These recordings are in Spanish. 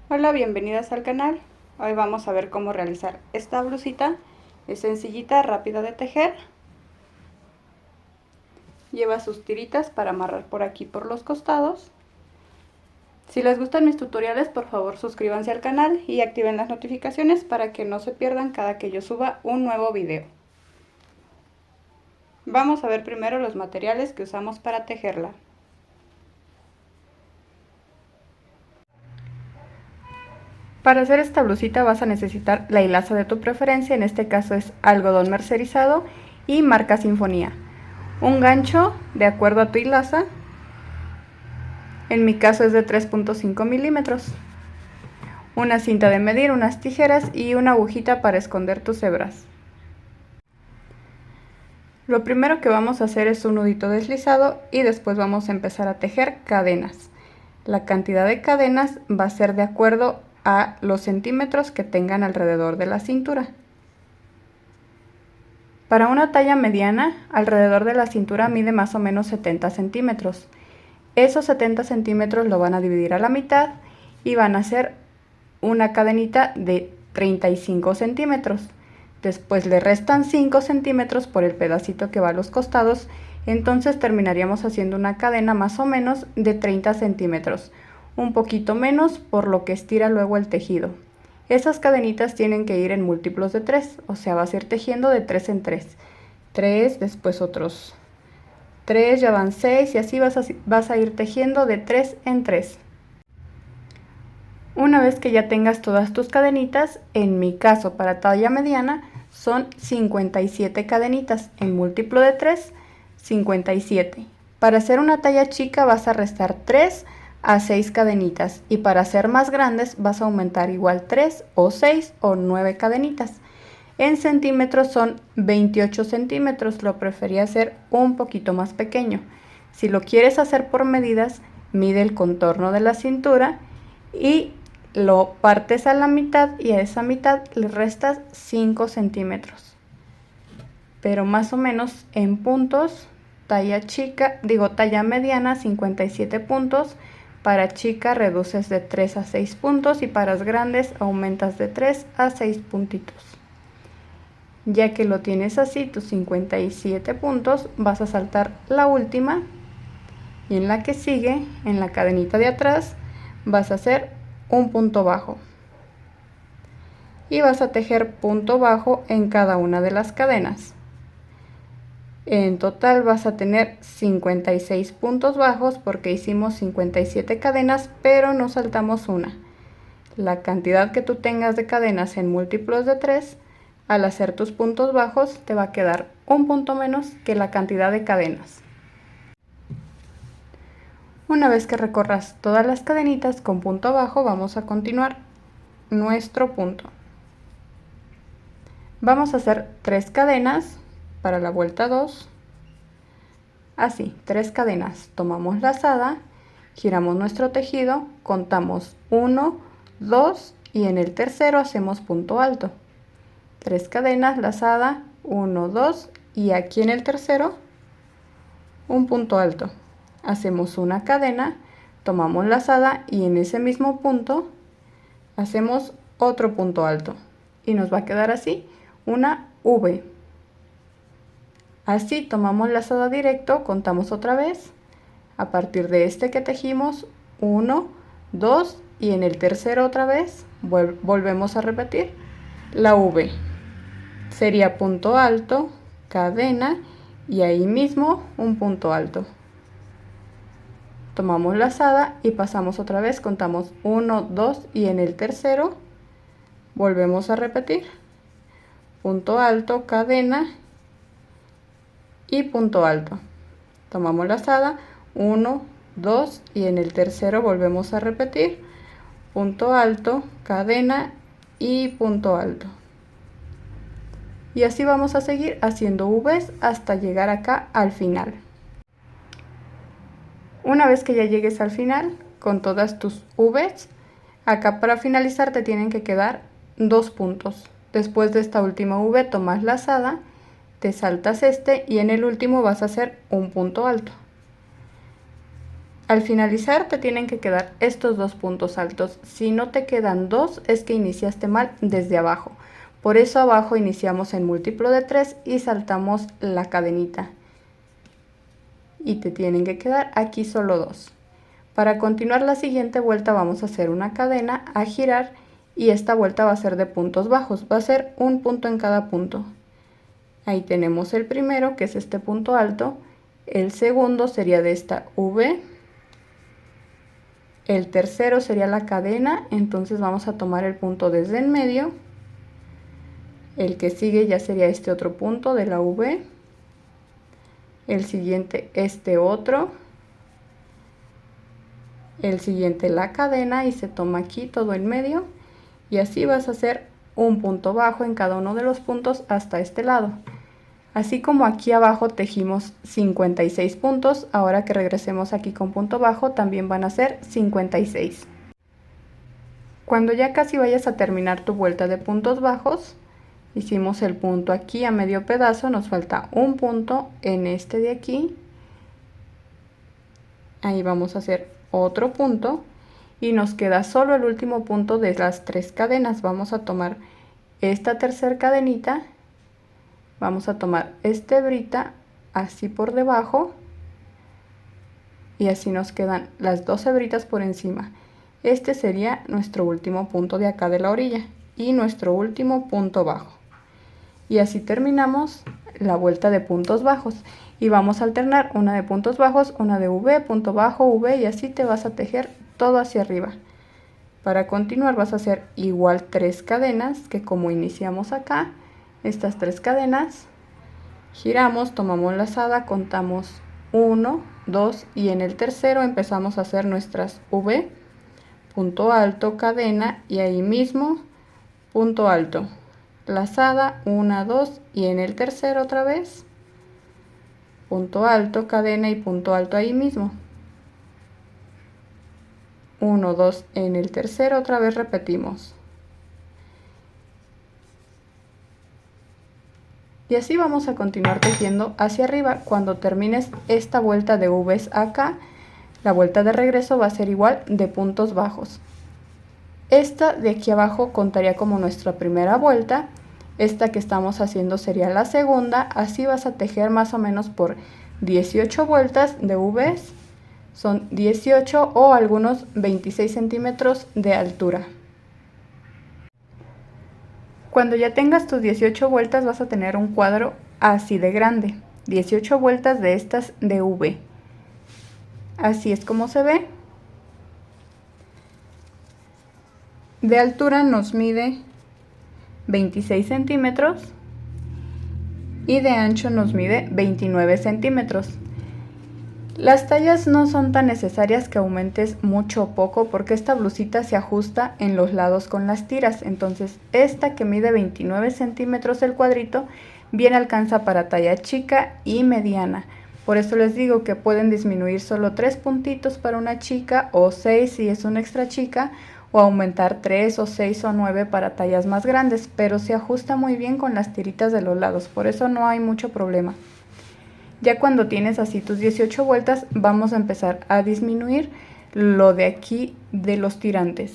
Hola, bienvenidas al canal. Hoy vamos a ver cómo realizar esta blusita. Es sencillita, rápida de tejer. Lleva sus tiritas para amarrar por aquí por los costados. Si les gustan mis tutoriales, por favor suscríbanse al canal y activen las notificaciones para que no se pierdan cada que yo suba un nuevo video. Vamos a ver primero los materiales que usamos para tejerla. Para hacer esta blusita vas a necesitar la hilaza de tu preferencia, en este caso es algodón mercerizado y marca Sinfonía. Un gancho de acuerdo a tu hilaza, en mi caso es de 3.5 milímetros. Una cinta de medir, unas tijeras y una agujita para esconder tus hebras. Lo primero que vamos a hacer es un nudito deslizado y después vamos a empezar a tejer cadenas. La cantidad de cadenas va a ser de acuerdo a los centímetros que tengan alrededor de la cintura. Para una talla mediana, alrededor de la cintura mide más o menos 70 centímetros. Esos 70 centímetros lo van a dividir a la mitad y van a hacer una cadenita de 35 centímetros. Después le restan 5 centímetros por el pedacito que va a los costados, entonces terminaríamos haciendo una cadena más o menos de 30 centímetros, un poquito menos por lo que estira luego el tejido. Esas cadenitas tienen que ir en múltiplos de 3, o sea, vas a ir tejiendo de 3 en 3. 3, después otros 3, ya van 6 y así vas a ir tejiendo de 3 en 3. Una vez que ya tengas todas tus cadenitas, en mi caso para talla mediana son 57 cadenitas, en múltiplo de 3, 57. Para hacer una talla chica vas a restar 3 a 6 cadenitas y para hacer más grandes vas a aumentar igual 3 o 6 o 9 cadenitas. En centímetros son 28 centímetros, lo preferí hacer un poquito más pequeño. Si lo quieres hacer por medidas, mide el contorno de la cintura y lo partes a la mitad y a esa mitad le restas 5 centímetros. Pero más o menos en puntos, talla mediana 57 puntos, para chica reduces de 3 a 6 puntos y para grandes aumentas de 3 a 6 puntitos. Ya que lo tienes así, tus 57 puntos, vas a saltar la última y en la que sigue, en la cadenita de atrás, vas a hacer un punto bajo y vas a tejer punto bajo en cada una de las cadenas. En total vas a tener 56 puntos bajos porque hicimos 57 cadenas, pero nos saltamos una. La cantidad que tú tengas de cadenas en múltiplos de 3, al hacer tus puntos bajos te va a quedar un punto menos que la cantidad de cadenas. Una vez que recorras todas las cadenitas con punto bajo, vamos a continuar nuestro punto. Vamos a hacer 3 cadenas para la vuelta 2. Así, 3 cadenas. Tomamos lazada, giramos nuestro tejido, contamos 1, 2 y en el tercero hacemos punto alto. 3 cadenas, lazada, 1, 2 y aquí en el tercero un punto alto. Hacemos una cadena, tomamos lazada y en ese mismo punto hacemos otro punto alto y nos va a quedar así una V. Así tomamos lazada directo, contamos otra vez, a partir de este que tejimos 1, 2 y en el tercero otra vez volvemos a repetir la V. Sería punto alto, cadena y ahí mismo un punto alto. Tomamos lazada y pasamos otra vez, contamos 1, 2 y en el tercero volvemos a repetir punto alto, cadena y punto alto. Tomamos lazada, 1, 2 y en el tercero volvemos a repetir punto alto, cadena y punto alto. Y así vamos a seguir haciendo V's hasta llegar acá al final. Una vez que ya llegues al final con todas tus V's, acá para finalizar te tienen que quedar 2 puntos. Después de esta última V tomas lazada, te saltas este y en el último vas a hacer un punto alto. Al finalizar te tienen que quedar estos 2 puntos altos. Si no te quedan 2 es que iniciaste mal desde abajo. Por eso abajo iniciamos en múltiplo de 3 y saltamos la cadenita. Y te tienen que quedar aquí solo 2. Para continuar la siguiente vuelta vamos a hacer una cadena, a girar, y esta vuelta va a ser de puntos bajos. Va a ser un punto en cada punto. Ahí tenemos el primero, que es este punto alto. El segundo sería de esta V. El tercero sería la cadena, entonces vamos a tomar el punto desde en medio. El que sigue ya sería este otro punto de la V. El siguiente este otro. El siguiente la cadena y se toma aquí todo en medio. Y así vas a hacer un punto bajo en cada uno de los puntos hasta este lado. Así como aquí abajo tejimos 56 puntos, ahora que regresemos aquí con punto bajo también van a ser 56. Cuando ya casi vayas a terminar tu vuelta de puntos bajos, hicimos el punto aquí a medio pedazo, nos falta un punto en este de aquí. Ahí vamos a hacer otro punto y nos queda solo el último punto de las 3 cadenas. Vamos a tomar esta tercera cadenita. Vamos a tomar esta hebrita así por debajo y así nos quedan las 2 hebritas por encima. Este sería nuestro último punto de acá de la orilla y nuestro último punto bajo. Y así terminamos la vuelta de puntos bajos y vamos a alternar una de puntos bajos, una de V, punto bajo, V, y así te vas a tejer todo hacia arriba. Para continuar vas a hacer igual 3 cadenas que como iniciamos acá. Estas 3 cadenas, giramos, tomamos lazada, contamos 1, 2 y en el tercero empezamos a hacer nuestras V, punto alto, cadena y ahí mismo punto alto, lazada, 1, 2 y en el tercero otra vez punto alto, cadena y punto alto ahí mismo, 1, 2 en el tercero otra vez repetimos. Y así vamos a continuar tejiendo hacia arriba. Cuando termines esta vuelta de V's acá, la vuelta de regreso va a ser igual de puntos bajos. Esta de aquí abajo contaría como nuestra primera vuelta. Esta que estamos haciendo sería la segunda. Así vas a tejer más o menos por 18 vueltas de V's. Son 18 o algunos 26 centímetros de altura. Cuando ya tengas tus 18 vueltas vas a tener un cuadro así de grande, 18 vueltas de estas de V. Así es como se ve. De altura nos mide 26 centímetros y de ancho nos mide 29 centímetros. Las tallas no son tan necesarias que aumentes mucho o poco porque esta blusita se ajusta en los lados con las tiras. Entonces esta que mide 29 centímetros el cuadrito bien alcanza para talla chica y mediana. Por eso les digo que pueden disminuir solo 3 puntitos para una chica o 6 si es una extra chica, o aumentar 3 o 6 o 9 para tallas más grandes, pero se ajusta muy bien con las tiritas de los lados, por eso no hay mucho problema. Ya cuando tienes así tus 18 vueltas, vamos a empezar a disminuir lo de aquí de los tirantes.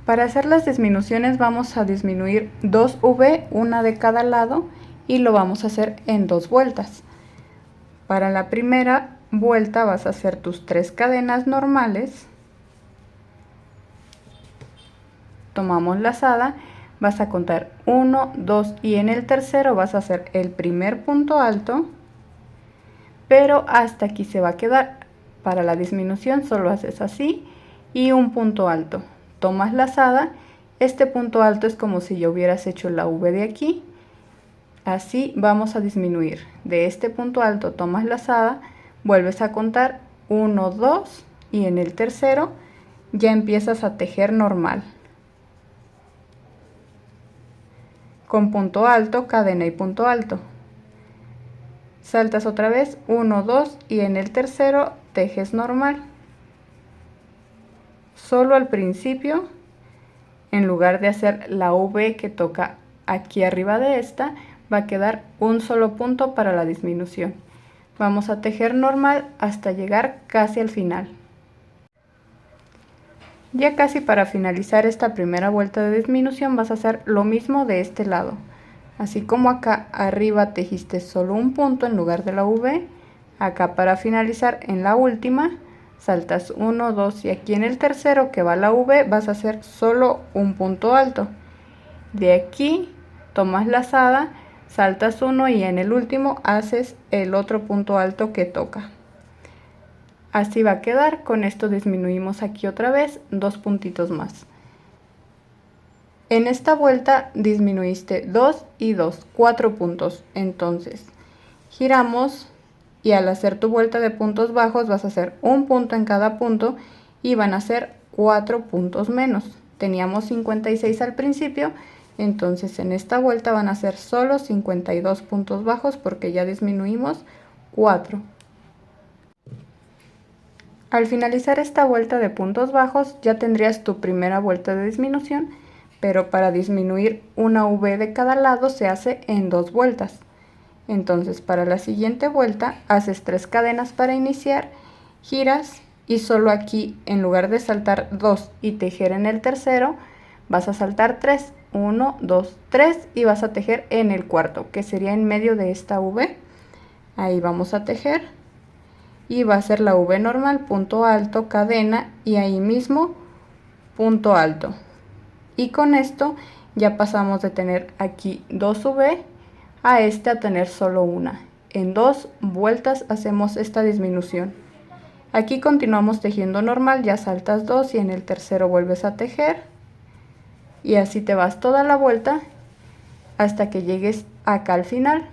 Para hacer las disminuciones vamos a disminuir 2 V, una de cada lado, y lo vamos a hacer en 2 vueltas. Para la primera vuelta vas a hacer tus 3 cadenas normales. Tomamos lazada. Vas a contar 1, 2 y en el tercero vas a hacer el primer punto alto, pero hasta aquí se va a quedar. Para la disminución solo haces así y un punto alto. Tomas lazada, este punto alto es como si ya hubieras hecho la V de aquí. Así vamos a disminuir. De este punto alto tomas lazada, vuelves a contar 1, 2 y en el tercero ya empiezas a tejer normal. Con punto alto, cadena y punto alto. Saltas otra vez 1, 2 y en el tercero tejes normal. Solo al principio, en lugar de hacer la V que toca aquí arriba de esta, va a quedar un solo punto para la disminución. Vamos a tejer normal hasta llegar casi al final. Ya casi para finalizar esta primera vuelta de disminución vas a hacer lo mismo de este lado. Así como acá arriba tejiste solo un punto en lugar de la V, acá para finalizar en la última saltas 1, 2 y aquí en el tercero que va la V vas a hacer solo un punto alto. De aquí tomas lazada, saltas 1 y en el último haces el otro punto alto que toca. Así va a quedar. Con esto disminuimos aquí otra vez 2 puntitos más. En esta vuelta disminuiste 2 y 2, 4 puntos. Entonces giramos y al hacer tu vuelta de puntos bajos vas a hacer un punto en cada punto y van a ser 4 puntos menos. Teníamos 56 al principio, entonces en esta vuelta van a ser solo 52 puntos bajos porque ya disminuimos 4. Al finalizar esta vuelta de puntos bajos ya tendrías tu primera vuelta de disminución, pero para disminuir una V de cada lado se hace en 2 vueltas. Entonces para la siguiente vuelta haces 3 cadenas para iniciar, giras y solo aquí en lugar de saltar 2 y tejer en el tercero, vas a saltar 3, 1, 2, 3 y vas a tejer en el cuarto, que sería en medio de esta V. Ahí vamos a tejer. Y va a ser la V normal, punto alto, cadena y ahí mismo punto alto. Y con esto ya pasamos de tener aquí 2 V a a tener solo una. En 2 vueltas hacemos esta disminución. Aquí continuamos tejiendo normal, ya saltas 2 y en el tercero vuelves a tejer. Y así te vas toda la vuelta hasta que llegues acá al final.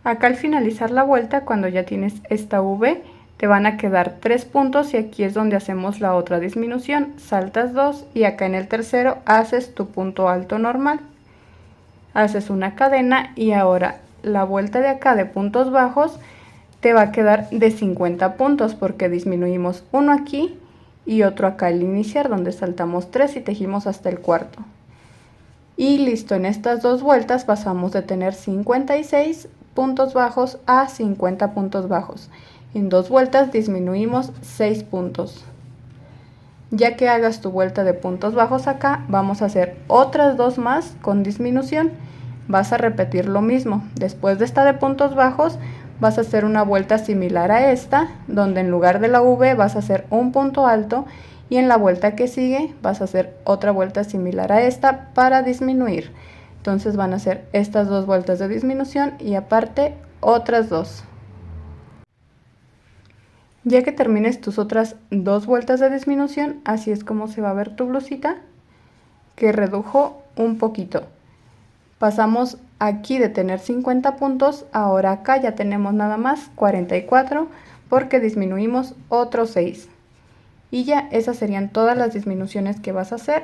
Acá al finalizar la vuelta, cuando ya tienes esta V, te van a quedar 3 puntos y aquí es donde hacemos la otra disminución. Saltas 2 y acá en el tercero haces tu punto alto normal. Haces una cadena y ahora la vuelta de acá de puntos bajos te va a quedar de 50 puntos porque disminuimos uno aquí y otro acá al iniciar donde saltamos 3 y tejimos hasta el cuarto. Y listo, en estas 2 vueltas pasamos de tener 56 puntos bajos a 50 puntos bajos. En 2 vueltas disminuimos 6 puntos. Ya que hagas tu vuelta de puntos bajos acá, vamos a hacer otras 2 más con disminución. Vas a repetir lo mismo. Después de esta de puntos bajos, vas a hacer una vuelta similar a esta, donde en lugar de la V vas a hacer un punto alto y en la vuelta que sigue vas a hacer otra vuelta similar a esta para disminuir. Entonces van a ser estas 2 vueltas de disminución y aparte otras 2. Ya que termines tus otras 2 vueltas de disminución, así es como se va a ver tu blusita, que redujo un poquito. Pasamos aquí de tener 50 puntos, ahora acá ya tenemos nada más 44 porque disminuimos otros 6. Y ya esas serían todas las disminuciones que vas a hacer.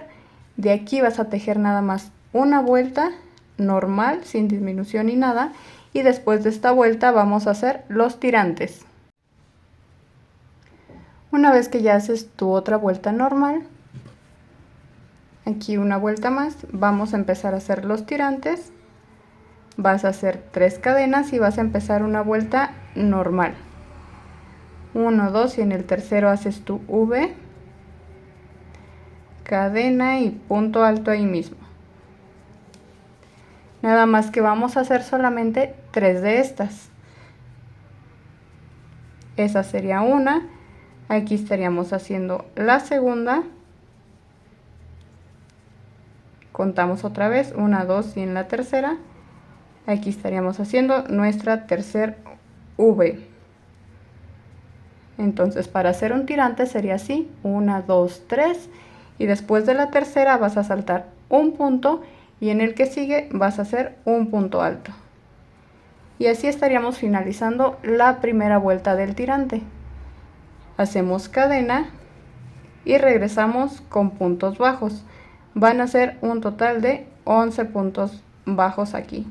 De aquí vas a tejer nada más una vuelta normal sin disminución ni nada y después de esta vuelta vamos a hacer los tirantes. Una vez que ya haces tu otra vuelta normal, aquí una vuelta más, vamos a empezar a hacer los tirantes. Vas a hacer 3 cadenas y vas a empezar una vuelta normal. 1, 2 y en el tercero haces tu V, cadena y punto alto ahí mismo. Nada más que vamos a hacer solamente 3 de estas. Esa sería una. Aquí estaríamos haciendo la segunda. Contamos otra vez, 1, 2 y en la tercera. Aquí estaríamos haciendo nuestra tercer V. Entonces para hacer un tirante sería así, 1, 2, 3 y después de la tercera vas a saltar un punto y en el que sigue vas a hacer un punto alto. Y así estaríamos finalizando la primera vuelta del tirante. Hacemos cadena y regresamos con puntos bajos. Van a ser un total de 11 puntos bajos aquí.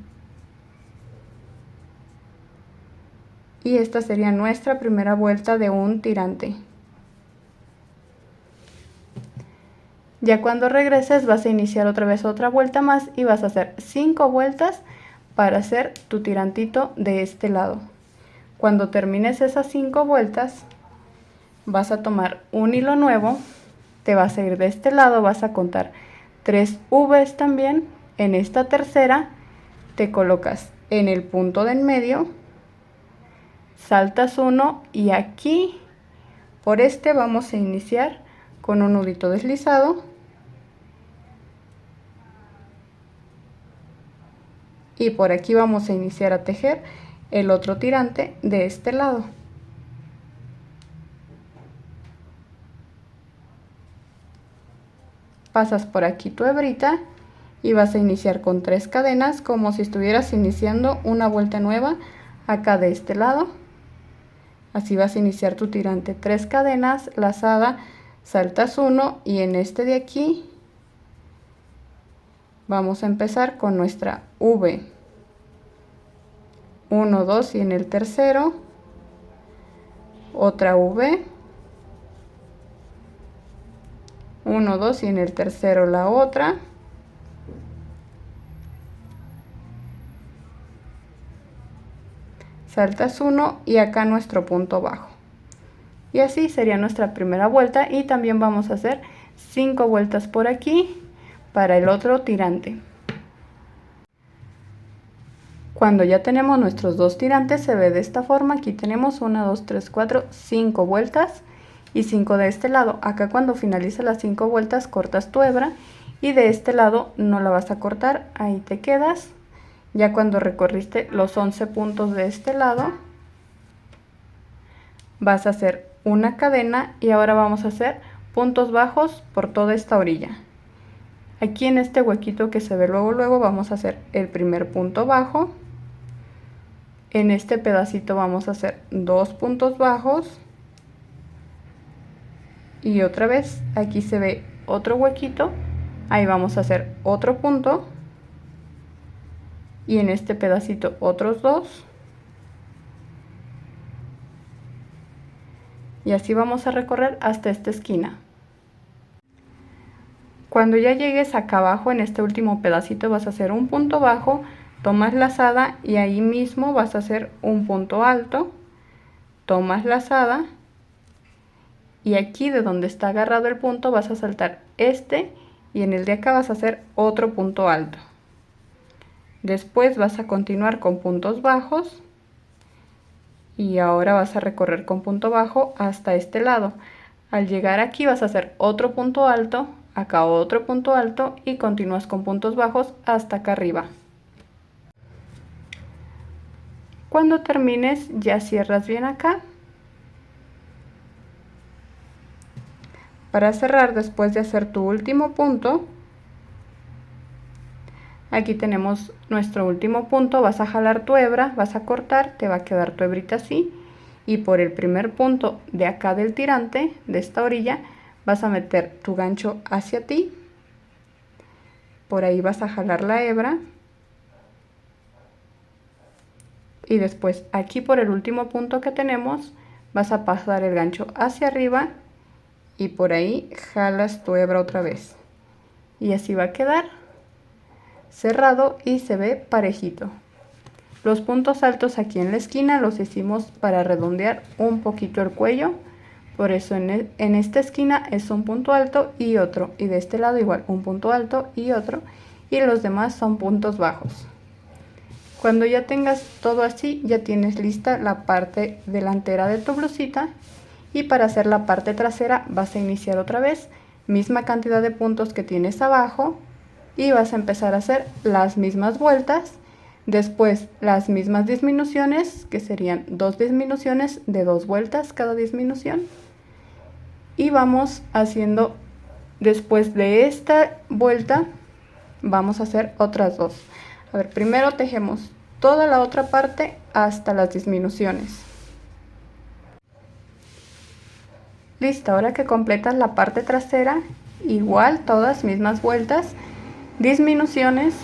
Y esta sería nuestra primera vuelta de un tirante. Ya cuando regreses vas a iniciar otra vez otra vuelta más y vas a hacer 5 vueltas para hacer tu tirantito de este lado. Cuando termines esas 5 vueltas, vas a tomar un hilo nuevo, te vas a ir de este lado, vas a contar 3 V's también. En esta tercera te colocas en el punto de en medio, saltas uno y aquí por este vamos a iniciar con un nudito deslizado y por aquí vamos a iniciar a tejer el otro tirante de este lado. Pasas por aquí tu hebrita y vas a iniciar con 3 cadenas como si estuvieras iniciando una vuelta nueva acá de este lado. Así vas a iniciar tu tirante, 3 cadenas, lazada, saltas uno y en este de aquí vamos a empezar con nuestra V. 1, 2 y en el tercero otra V. 1, 2 y en el tercero la otra. Saltas uno y acá nuestro punto bajo. Y así sería nuestra primera vuelta y también vamos a hacer 5 vueltas por aquí para el otro tirante. Cuando ya tenemos nuestros 2 tirantes se ve de esta forma. Aquí tenemos 1, 2, 3, 4, 5 vueltas y 5 de este lado. Acá cuando finaliza las 5 vueltas cortas tu hebra y de este lado no la vas a cortar, ahí te quedas. Ya cuando recorriste los 11 puntos de este lado vas a hacer una cadena y ahora vamos a hacer puntos bajos por toda esta orilla. Aquí en este huequito que se ve luego vamos a hacer el primer punto bajo. En este pedacito vamos a hacer 2 puntos bajos y otra vez aquí se ve otro huequito, ahí vamos a hacer otro punto y en este pedacito otros 2 y así vamos a recorrer hasta esta esquina. Cuando ya llegues acá abajo en este último pedacito vas a hacer un punto bajo, tomas lazada y ahí mismo vas a hacer un punto alto, tomas lazada y aquí de donde está agarrado el punto vas a saltar este y en el de acá vas a hacer otro punto alto. Después vas a continuar con puntos bajos y ahora vas a recorrer con punto bajo hasta este lado. Al llegar aquí vas a hacer otro punto alto, acá otro punto alto y continúas con puntos bajos hasta acá arriba. Cuando termines ya cierras bien acá. Para cerrar, después de hacer tu último punto, aquí tenemos nuestro último punto, vas a jalar tu hebra, vas a cortar, te va a quedar tu hebrita así y por el primer punto de acá del tirante, de esta orilla, vas a meter tu gancho hacia ti, por ahí vas a jalar la hebra y después aquí por el último punto que tenemos vas a pasar el gancho hacia arriba y por ahí jalas tu hebra otra vez y así va a quedar cerrado y se ve parejito. Los puntos altos aquí en la esquina los hicimos para redondear un poquito el cuello, por eso en esta esquina es un punto alto y otro y de este lado igual un punto alto y otro y los demás son puntos bajos. Cuando ya tengas todo así ya tienes lista la parte delantera de tu blusita y para hacer la parte trasera vas a iniciar otra vez misma cantidad de puntos que tienes abajo y vas a empezar a hacer las mismas vueltas, después las mismas disminuciones que serían 2 disminuciones de 2 vueltas cada disminución y vamos haciendo después de esta vuelta vamos a hacer otras 2. A ver, primero tejemos toda la otra parte hasta las disminuciones. Listo, ahora que completas la parte trasera, igual todas mismas vueltas, disminuciones.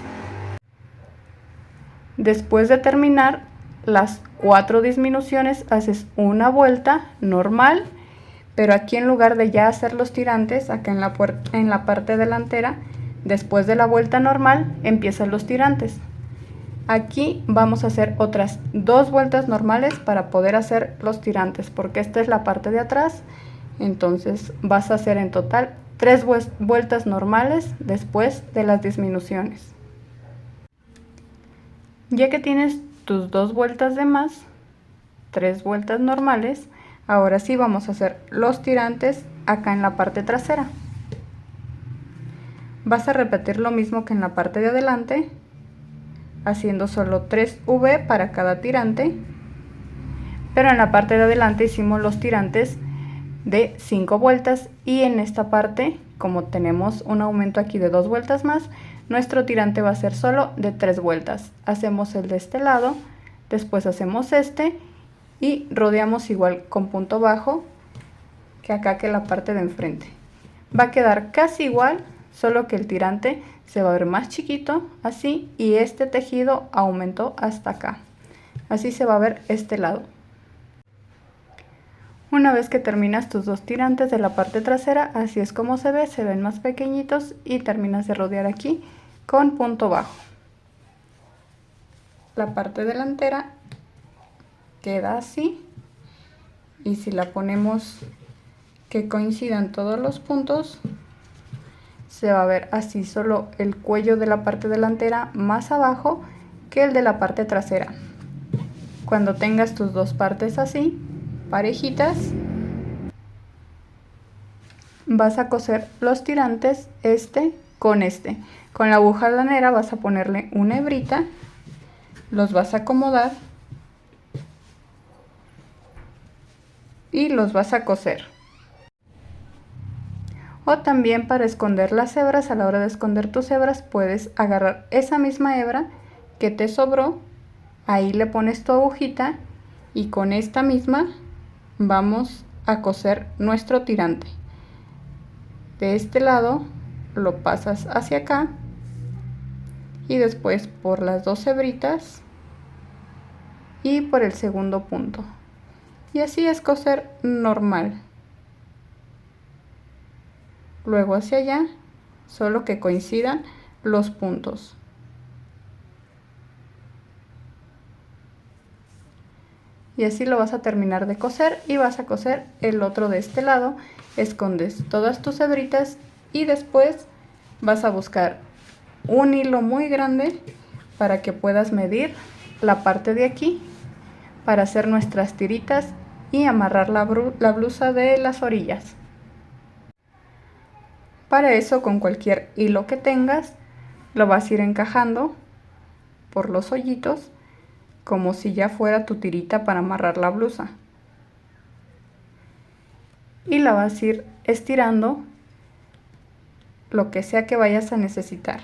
Después de terminar las 4 disminuciones haces una vuelta normal, pero aquí en lugar de ya hacer los tirantes, acá en la parte delantera, después de la vuelta normal empiezan los tirantes. Aquí vamos a hacer otras 2 vueltas normales para poder hacer los tirantes, porque esta es la parte de atrás. Entonces vas a hacer en total 3 vueltas normales después de las disminuciones. Ya que tienes tus 2 vueltas de más, 3 vueltas normales, ahora sí vamos a hacer los tirantes acá en la parte trasera. Vas a repetir lo mismo que en la parte de adelante, haciendo solo 3 V para cada tirante, pero en la parte de adelante hicimos los tirantes de 5 vueltas y en esta parte, como tenemos un aumento aquí de 2 vueltas más, nuestro tirante va a ser solo de 3 vueltas. Hacemos el de este lado, después hacemos este y rodeamos igual con punto bajo que acá, que la parte de enfrente. Va a quedar casi igual, solo que el tirante se va a ver más chiquito, así, y este tejido aumentó hasta acá. Así se va a ver este lado. Una vez que terminas tus 2 tirantes de la parte trasera, así es como se ven más pequeñitos, y terminas de rodear aquí con punto bajo. La parte delantera queda así, y si la ponemos que coincidan todos los puntos, se va a ver así, solo el cuello de la parte delantera más abajo que el de la parte trasera. Cuando tengas tus 2 partes así, parejitas, vas a coser los tirantes con este. Con la aguja lanera vas a ponerle una hebrita, los vas a acomodar y los vas a coser. O también, para esconder las hebras, a la hora de esconder tus hebras, puedes agarrar esa misma hebra que te sobró, ahí le pones tu agujita y con esta misma vamos a coser nuestro tirante. De este lado lo pasas hacia acá y después por las 2 hebritas y por el segundo punto. Y así es coser normal. Luego hacia allá, solo que coincidan los puntos. Y así lo vas a terminar de coser y vas a coser el otro de este lado. Escondes todas tus hebritas y después vas a buscar un hilo muy grande para que puedas medir la parte de aquí para hacer nuestras tiritas y amarrar la blusa de las orillas. Para eso, con cualquier hilo que tengas, lo vas a ir encajando por los hoyitos como si ya fuera tu tirita para amarrar la blusa. Y la vas a ir estirando lo que sea que vayas a necesitar.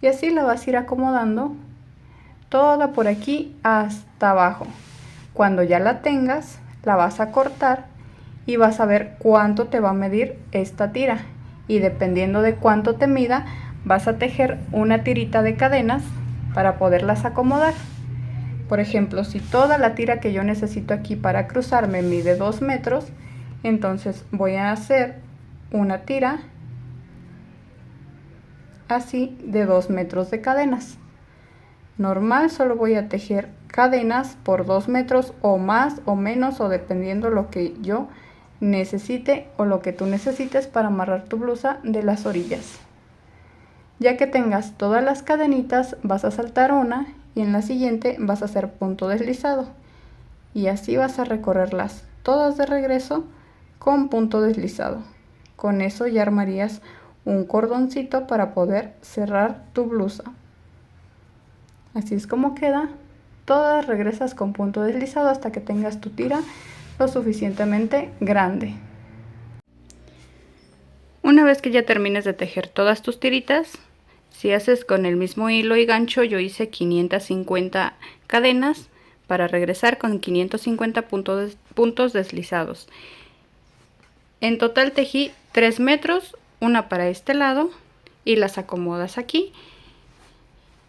Y así la vas a ir acomodando toda por aquí hasta abajo. Cuando ya la tengas, la vas a cortar y vas a ver cuánto te va a medir esta tira. Y dependiendo de cuánto te mida, vas a tejer una tirita de cadenas para poderlas acomodar. Por ejemplo, si toda la tira que yo necesito aquí para cruzar me mide 2 metros, entonces voy a hacer una tira así de 2 metros de cadenas. Normal, solo voy a tejer cadenas por 2 metros o más o menos, o dependiendo lo que yo necesite o lo que tú necesites para amarrar tu blusa de las orillas. Ya que tengas todas las cadenitas, vas a saltar una y en la siguiente vas a hacer punto deslizado, y así vas a recorrerlas todas de regreso con punto deslizado. Con eso ya armarías un cordoncito para poder cerrar tu blusa. Así es como queda. Todas regresas con punto deslizado hasta que tengas tu tira lo suficientemente grande. Una vez que ya termines de tejer todas tus tiritas, si haces con el mismo hilo y gancho, yo hice 550 cadenas para regresar con 550 puntos deslizados. En total tejí 3 metros, una para este lado y las acomodas aquí,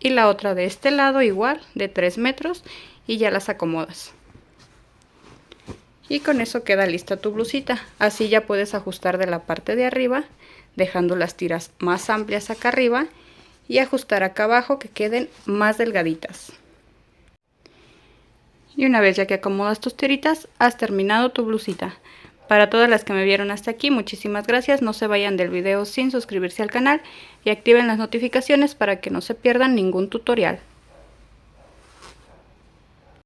y la otra de este lado igual de 3 metros y ya las acomodas. Y con eso queda lista tu blusita. Así ya puedes ajustar de la parte de arriba, dejando las tiras más amplias acá arriba, y ajustar acá abajo que queden más delgaditas. Y una vez ya que acomodas tus tiritas, has terminado tu blusita. Para todas las que me vieron hasta aquí, muchísimas gracias. No se vayan del video sin suscribirse al canal y activen las notificaciones para que no se pierdan ningún tutorial.